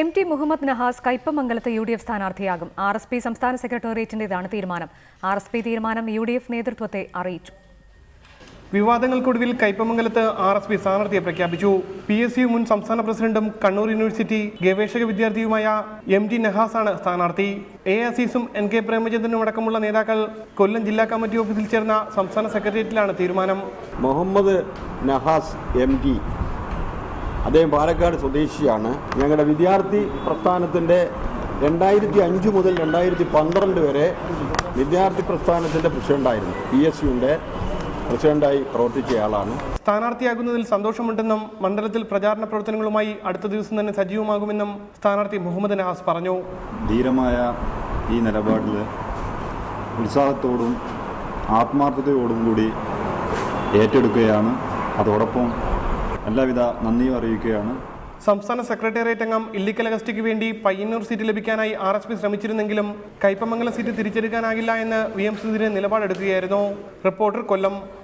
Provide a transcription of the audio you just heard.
MT Muhammad Nahas കയ്പമംഗലത്ത് UDF സ്ഥാനാർത്ഥിയാകും. RSP സംസ്ഥാന സെക്രട്ടേറിയറ്റിന്റേതാണ് തീരുമാനം. RSP തീരുമാനം UDF നേതൃത്വത്തെ അറിയിച്ചു. വിവാദങ്ങൾക്കൊടുവിൽ കയ്പമംഗലത്ത് RSP സ്ഥാനാർത്ഥിയെ പ്രഖ്യാപിച്ചു. PSU മുൻ സംസ്ഥാന പ്രസിഡന്റും കണ്ണൂർ യൂണിവേഴ്സിറ്റി ഗവേഷക വിദ്യാർത്ഥിയുമായ MT നഹാസാണ് സ്ഥാനാർത്ഥി. AACസും NK പ്രേമചന്ദ്രനും അടക്കമുള്ള നേതാക്കൾ കൊല്ലം ജില്ലാ കമ്മിറ്റി ഓഫീസിൽ ചേർന്ന സംസ്ഥാന സെക്രട്ടേറിയറ്റിലാണ് തീരുമാനം. മുഹമ്മദ് നഹാസ് MT അദ്ദേഹം പാലക്കാട് സ്വദേശിയാണ്. ഞങ്ങളുടെ വിദ്യാർത്ഥി പ്രസ്ഥാനത്തിൻ്റെ 2005 മുതൽ 2012 വരെ വിദ്യാർത്ഥി പ്രസ്ഥാനത്തിൻ്റെ പ്രസിഡന്റായിരുന്നു. PSUവിൻ്റെ പ്രസിഡന്റായി പ്രവർത്തിച്ചയാളാണ്. സ്ഥാനാർത്ഥിയാകുന്നതിൽ സന്തോഷമുണ്ടെന്നും മണ്ഡലത്തിൽ പ്രചാരണ പ്രവർത്തനങ്ങളുമായി അടുത്ത ദിവസം തന്നെ സജീവമാകുമെന്നും സ്ഥാനാർത്ഥി മുഹമ്മദ് നഹാസ് പറഞ്ഞു. ധീരമായ ഈ നിലപാടിൽ ഉത്സാഹത്തോടും ആത്മാർത്ഥതയോടും കൂടി ഏറ്റെടുക്കുകയാണ്. അതോടൊപ്പം എല്ലാവിധ നന്ദിയും അറിയിക്കുകയാണ്. സംസ്ഥാന സെക്രട്ടേറിയറ്റ് അംഗം ഇല്ലിക്കൽ അഗസ്റ്റിക്ക് വേണ്ടി പയ്യന്നൂർ സീറ്റ് ലഭിക്കാനായി RSP ശ്രമിച്ചിരുന്നെങ്കിലും കയ്പമംഗലം സീറ്റ് തിരിച്ചെടുക്കാനാകില്ല എന്ന് VM സുധീരൻ നിലപാടെടുക്കുകയായിരുന്നു. റിപ്പോർട്ടർ, കൊല്ലം.